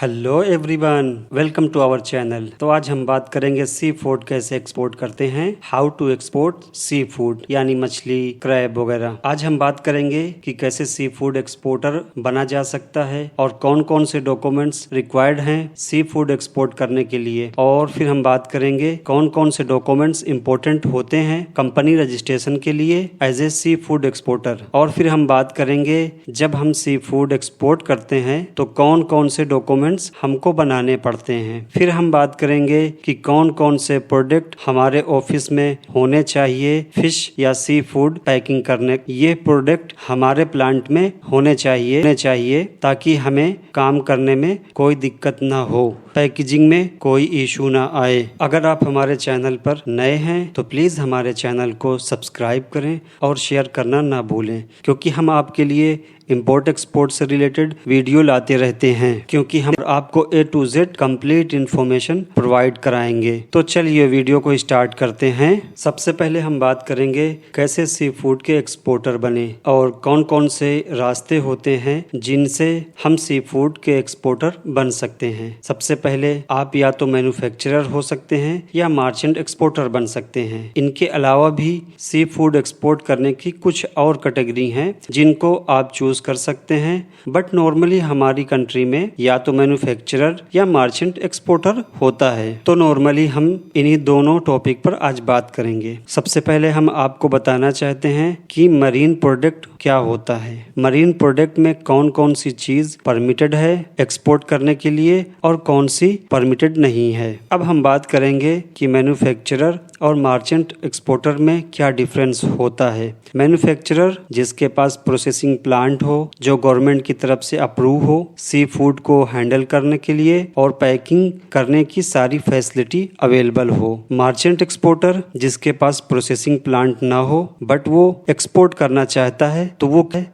Hello everyone, welcome to our channel. तो आज हम बात करेंगे सी फूड कैसे एक्सपोर्ट करते हैं, how to export seafood यानी मछली, क्रैब वगैरह। आज हम बात करेंगे कि कैसे सी फूड एक्सपोर्टर बना जा सकता है और कौन कौन से डॉक्यूमेंट्स रिक्वायर्ड हैं सी फूड एक्सपोर्ट करने के लिए। और फिर हम बात करेंगे कौन कौन से डॉक्यूमेंट्स इंपॉर्टेंट होते हैं कंपनी रजिस्ट्रेशन के लिए as a seafood exporter. और फिर हम बात करेंगे जब हम सी फूड एक्सपोर्ट करते हैं तो कौन कौन से डॉक्यूमेंट्स हमको बनाने पड़ते हैं। फिर हम बात करेंगे कि कौन कौन से प्रोडक्ट हमारे ऑफिस में होने चाहिए फिश या सी फूड पैकिंग करने। ये प्रोडक्ट हमारे प्लांट में होने चाहिए ताकि हमें काम करने में कोई दिक्कत ना हो, पैकेजिंग में कोई इशू ना आए। अगर आप हमारे चैनल पर नए हैं तो प्लीज़ हमारे चैनल को सब्सक्राइब करें और शेयर करना ना भूलें, क्योंकि हम आपके लिए इंपोर्ट एक्सपोर्ट से रिलेटेड वीडियो लाते रहते हैं, क्योंकि हम आपको A to Z complete information provide कराएंगे। तो चलिए वीडियो को स्टार्ट करते हैं। सबसे पहले हम बात करेंगे कैसे सी फूड के एक्सपोर्टर बने और कौन कौन से रास्ते होते हैं जिनसे हम सी फूड के एक्सपोर्टर बन सकते हैं। सबसे पहले आप या तो मैन्युफैक्चरर हो सकते हैं या मार्चेंट एक्सपोर्टर बन सकते हैं। इनके अलावा भी सी फूड एक्सपोर्ट करने की कुछ और कैटेगरी हैं जिनको आप चूज कर सकते हैं, बट नॉर्मली हमारी कंट्री में या तो मैन्युफैक्चरर या मार्चेंट एक्सपोर्टर होता है। तो नॉर्मली हम इन्हीं दोनों टॉपिक पर आज बात करेंगे। सबसे पहले हम आपको बताना चाहते हैं कि मरीन प्रोडक्ट क्या होता है, मरीन प्रोडक्ट में कौन कौन सी चीज परमिटेड है एक्सपोर्ट करने के लिए और कौन सी परमिटेड नहीं है। अब हम बात करेंगे कि मैन्युफैक्चरर और मार्चेंट एक्सपोर्टर में क्या डिफरेंस होता है। मैन्युफैक्चरर जिसके पास प्रोसेसिंग प्लांट हो जो गवर्नमेंट की तरफ से अप्रूव हो सी फूड को हैंडल करने के लिए और पैकिंग करने की सारी फैसिलिटी अवेलेबल हो। मार्चेंट एक्सपोर्टर जिसके पास प्रोसेसिंग प्लांट ना हो बट वो एक्सपोर्ट करना चाहता है तो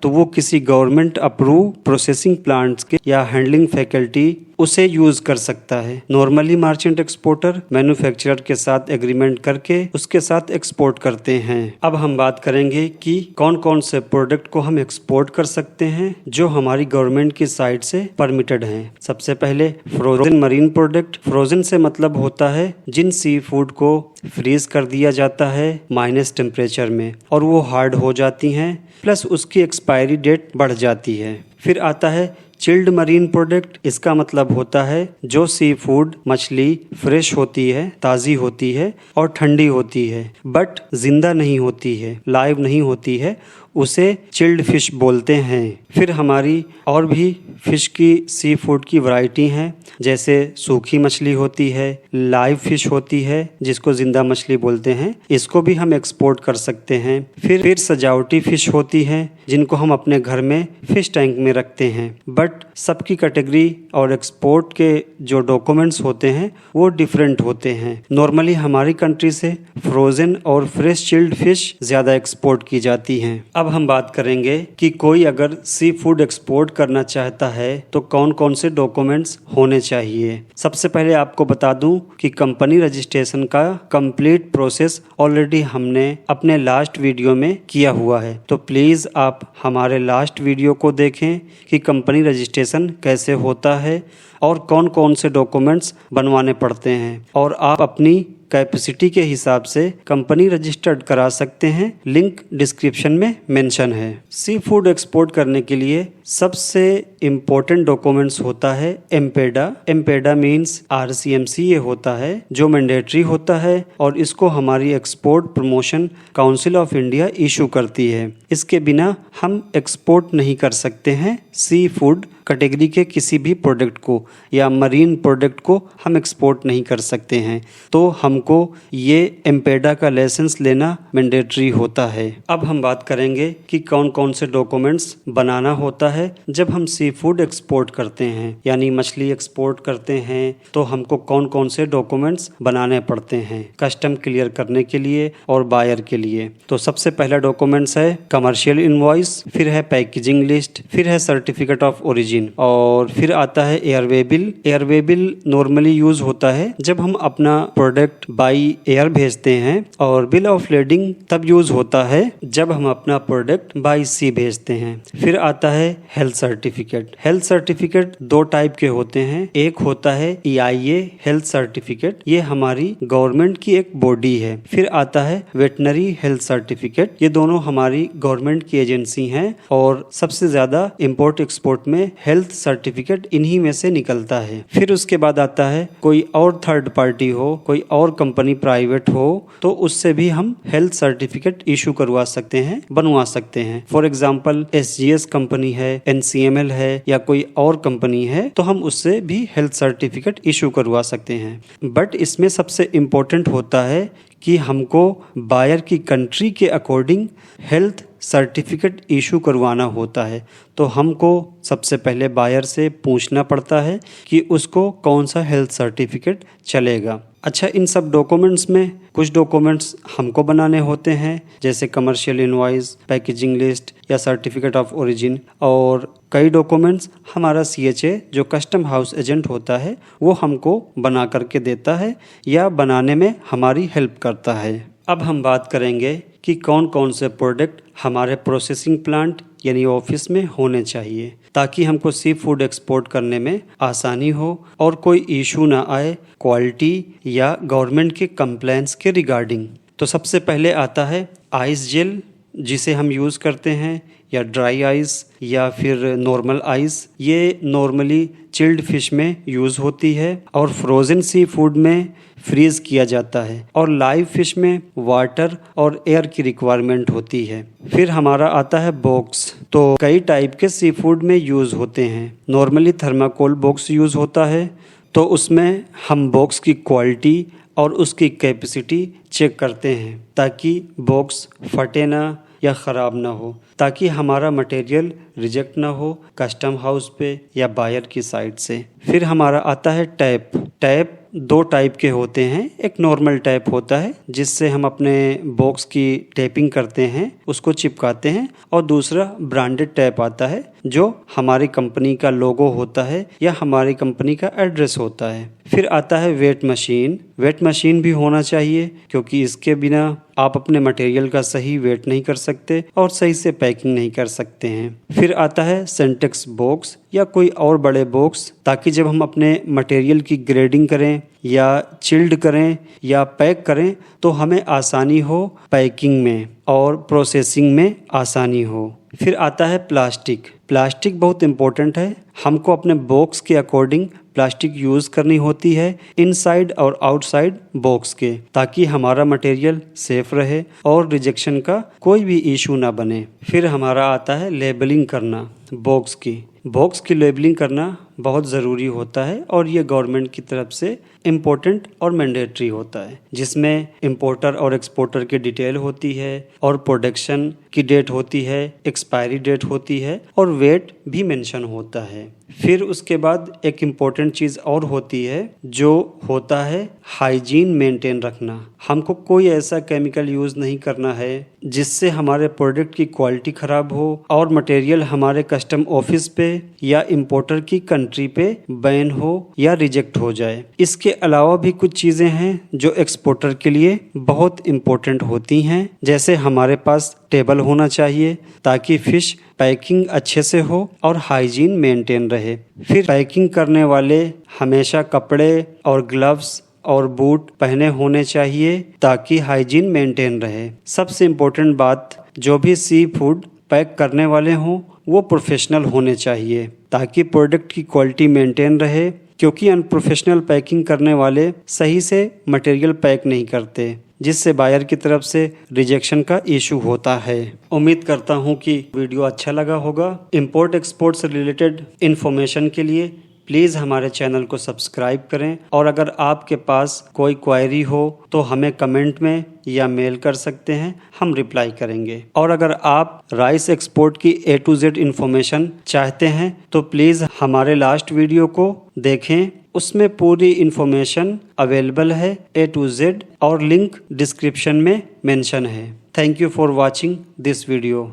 वो किसी गवर्नमेंट अप्रूव प्रोसेसिंग प्लांट्स के या हैंडलिंग फैकल्टी उसे यूज कर सकता है। नॉर्मली मार्चेंट एक्सपोर्टर मैन्युफैक्चरर के साथ एग्रीमेंट करके उसके साथ एक्सपोर्ट करते हैं। अब हम बात करेंगे कि कौन कौन से प्रोडक्ट को हम एक्सपोर्ट कर सकते हैं जो हमारी गवर्नमेंट की साइड से परमिटेड हैं। सबसे पहले फ्रोजन मरीन प्रोडक्ट। फ्रोजन से मतलब होता है जिन सी फूड को फ्रीज कर दिया जाता है माइनस टेम्परेचर में और वो हार्ड हो जाती हैं, प्लस उसकी एक्सपायरी डेट बढ़ जाती है। फिर आता है चिल्ड मरीन प्रोडक्ट। इसका मतलब होता है जो सी फूड मछली फ्रेश होती है, ताज़ी होती है और ठंडी होती है बट जिंदा नहीं होती है, लाइव नहीं होती है, उसे चिल्ड फिश बोलते हैं। फिर हमारी और भी फिश की सी फूड की वैरायटी हैं, जैसे सूखी मछली होती है, लाइव फिश होती है जिसको जिंदा मछली बोलते हैं, इसको भी हम एक्सपोर्ट कर सकते हैं। फिर सजावटी फिश होती है जिनको हम अपने घर में फिश टैंक में रखते हैं, बट सबकी कैटेगरी और एक्सपोर्ट के जो डॉक्यूमेंट्स होते हैं वो डिफरेंट होते हैं। नॉर्मली हमारी कंट्री से फ्रोजन और फ्रेश चिल्ड फिश ज़्यादा एक्सपोर्ट की जाती हैं। अब हम बात करेंगे कि कोई अगर सी फूड एक्सपोर्ट करना चाहता है तो कौन कौन से डॉक्यूमेंट्स होने चाहिए। सबसे पहले आपको बता दूं कि कंपनी रजिस्ट्रेशन का कंप्लीट प्रोसेस ऑलरेडी हमने अपने लास्ट वीडियो में किया हुआ है, तो प्लीज़ आप हमारे लास्ट वीडियो को देखें कि कंपनी रजिस्ट्रेशन कैसे होता है और कौन कौन से डॉक्यूमेंट्स बनवाने पड़ते हैं, और आप अपनी कैपेसिटी के हिसाब से कंपनी रजिस्टर्ड करा सकते हैं। लिंक डिस्क्रिप्शन में मेंशन है। सी फूड एक्सपोर्ट करने के लिए सबसे इम्पोर्टेंट डॉक्यूमेंट्स होता है एम्पेडा। एम्पेडा मीन्स RCMC ये होता है जो मैंडेटरी होता है और इसको हमारी export promotion council of India issue करती है। इसके बिना हम एक्सपोर्ट नहीं कर सकते हैं सी फूड कैटेगरी के किसी भी प्रोडक्ट को या मरीन प्रोडक्ट को हम एक्सपोर्ट नहीं कर सकते हैं, तो हमको ये एम्पेडा का लाइसेंस लेना मैंडेटरी होता है। अब हम बात करेंगे कि कौन कौन से डॉक्यूमेंट्स बनाना होता है जब हम सी फूड एक्सपोर्ट करते हैं, यानी मछली एक्सपोर्ट करते हैं तो हमको कौन कौन से डॉक्यूमेंट्स बनाने पड़ते हैं कस्टम क्लियर करने के लिए और बायर के लिए। तो सबसे पहला डॉक्यूमेंट्स है कमर्शियल इनवॉइस, फिर है पैकेजिंग लिस्ट, फिर है सर्टिफिकेट ऑफ ओरिजिन और फिर आता है airway bill. Airway bill normally use होता है जब हम अपना प्रोडक्ट बाई एयर भेजते हैं, और बिल ऑफ लेडिंग तब यूज होता है जब हम अपना प्रोडक्ट बाई सी भेजते हैं। फिर आता है हेल्थ सर्टिफिकेट। हेल्थ सर्टिफिकेट दो टाइप के होते हैं। एक होता है EIA हेल्थ सर्टिफिकेट, ये हमारी गवर्नमेंट की एक बॉडी है। फिर आता है वेटनरी हेल्थ सर्टिफिकेट, ये दोनों हमारी गवर्नमेंट की एजेंसी हैं और सबसे ज्यादा इंपोर्ट एक्सपोर्ट में हेल्थ सर्टिफिकेट इन्हीं में से निकलता है। फिर उसके बाद आता है कोई और थर्ड पार्टी हो, कोई और कंपनी प्राइवेट हो, तो उससे भी हम हेल्थ सर्टिफिकेट इशू करवा सकते हैं, बनवा सकते हैं। फॉर एग्जाम्पल SGS कंपनी है, NCML है या कोई और कंपनी है, तो हम उससे भी हेल्थ सर्टिफिकेट इशू करवा सकते हैं। बट इसमें सबसे इम्पोर्टेंट होता है कि हमको बायर की कंट्री के अकॉर्डिंग हेल्थ सर्टिफिकेट इशू करवाना होता है। तो हमको सबसे पहले बायर से पूछना पड़ता है कि उसको कौन सा हेल्थ सर्टिफिकेट चलेगा। अच्छा, इन सब डॉक्यूमेंट्स में कुछ डॉक्यूमेंट्स हमको बनाने होते हैं, जैसे कमर्शियल इनवॉइस, पैकेजिंग लिस्ट या सर्टिफिकेट ऑफ ओरिजिन, और कई डॉक्यूमेंट्स हमारा CHA जो कस्टम हाउस एजेंट होता है वो हमको बना करके देता है या बनाने में हमारी हेल्प करता है। अब हम बात करेंगे कि कौन कौन से प्रोडक्ट हमारे प्रोसेसिंग प्लांट यानी ऑफिस में होने चाहिए, ताकि हमको सी फूड एक्सपोर्ट करने में आसानी हो और कोई इशू ना आए क्वालिटी या गवर्नमेंट के कंप्लेंट्स के रिगार्डिंग। तो सबसे पहले आता है आइस जेल, जिसे हम यूज़ करते हैं, या ड्राई आइस या फिर नॉर्मल आइस। ये नॉर्मली चिल्ड फिश में यूज़ होती है और फ्रोज़न सी फूड में फ्रीज किया जाता है, और लाइव फिश में वाटर और एयर की रिक्वायरमेंट होती है। फिर हमारा आता है बॉक्स। तो कई टाइप के सी फूड में यूज़ होते हैं। नॉर्मली थर्माकोल बॉक्स यूज़ होता है, तो उसमें हम बॉक्स की क्वालिटी और उसकी कैपेसिटी चेक करते हैं ताकि बॉक्स फटे ना या ख़राब ना हो, ताकि हमारा मटेरियल रिजेक्ट ना हो कस्टम हाउस पे या बायर की साइड से। फिर हमारा आता है टैप। टैप दो टाइप के होते हैं। एक नॉर्मल टैप होता है जिससे हम अपने बॉक्स की टैपिंग करते हैं, उसको चिपकाते हैं, और दूसरा ब्रांडेड टैप आता है जो हमारी कंपनी का लोगो होता है या हमारी कंपनी का एड्रेस होता है। फिर आता है वेट मशीन। वेट मशीन भी होना चाहिए क्योंकि इसके बिना आप अपने मटेरियल का सही वेट नहीं कर सकते और सही से पैकिंग नहीं कर सकते हैं। फिर आता है सेंटेक्स बॉक्स या कोई और बड़े बॉक्स, ताकि जब हम अपने मटेरियल की ग्रेडिंग करें या चिल्ड करें या पैक करें तो हमें आसानी हो पैकिंग में और प्रोसेसिंग में आसानी हो। फिर आता है प्लास्टिक। प्लास्टिक बहुत इम्पोर्टेंट है। हमको अपने बॉक्स के अकॉर्डिंग प्लास्टिक यूज़ करनी होती है इनसाइड और आउटसाइड बॉक्स के, ताकि हमारा मटेरियल सेफ रहे और रिजेक्शन का कोई भी इशू ना बने। फिर हमारा आता है लेबलिंग करना बॉक्स की। बॉक्स की लेबलिंग करना बहुत ज़रूरी होता है और ये गवर्नमेंट की तरफ से इम्पोर्टेंट और मैंडेटरी होता है, जिसमें इंपोर्टर और एक्सपोर्टर की डिटेल होती है और प्रोडक्शन की डेट होती है, एक्सपायरी डेट होती है और वेट भी मेंशन होता है। फिर उसके बाद एक इम्पोर्टेंट चीज़ और होती है जो होता है हाइजीन मेंटेन रखना। हमको कोई ऐसा केमिकल यूज़ नहीं करना है जिससे हमारे प्रोडक्ट की क्वालिटी ख़राब हो और मटेरियल हमारे कस्टम ऑफिस पे या इंपोर्टर की कंट्री पे बैन हो या रिजेक्ट हो जाए। इसके अलावा भी कुछ चीज़ें हैं जो एक्सपोर्टर के लिए बहुत इम्पोर्टेंट होती हैं, जैसे हमारे पास टेबल होना चाहिए ताकि फ़िश पैकिंग अच्छे से हो और हाइजीन मेंटेन रहे। फिर पैकिंग करने वाले हमेशा कपड़े और ग्लव्स और बूट पहने होने चाहिए ताकि हाइजीन मेंटेन रहे। सबसे इम्पोर्टेंट बात, जो भी सी फूड पैक करने वाले हों वो प्रोफेशनल होने चाहिए ताकि प्रोडक्ट की क्वालिटी मेंटेन रहे, क्योंकि अनप्रोफेशनल पैकिंग करने वाले सही से मटेरियल पैक नहीं करते, जिससे बायर की तरफ से रिजेक्शन का इशू होता है। उम्मीद करता हूँ कि वीडियो अच्छा लगा होगा। इंपोर्ट एक्सपोर्ट से रिलेटेड इन्फॉर्मेशन के लिए प्लीज़ हमारे चैनल को सब्सक्राइब करें, और अगर आपके पास कोई क्वेरी हो तो हमें कमेंट में या मेल कर सकते हैं, हम रिप्लाई करेंगे। और अगर आप राइस एक्सपोर्ट की A to Z इन्फॉर्मेशन चाहते हैं तो प्लीज़ हमारे लास्ट वीडियो को देखें, उसमें पूरी इन्फॉर्मेशन अवेलेबल है A to Z और लिंक डिस्क्रिप्शन में मेंशन है। Thank you for watching this video.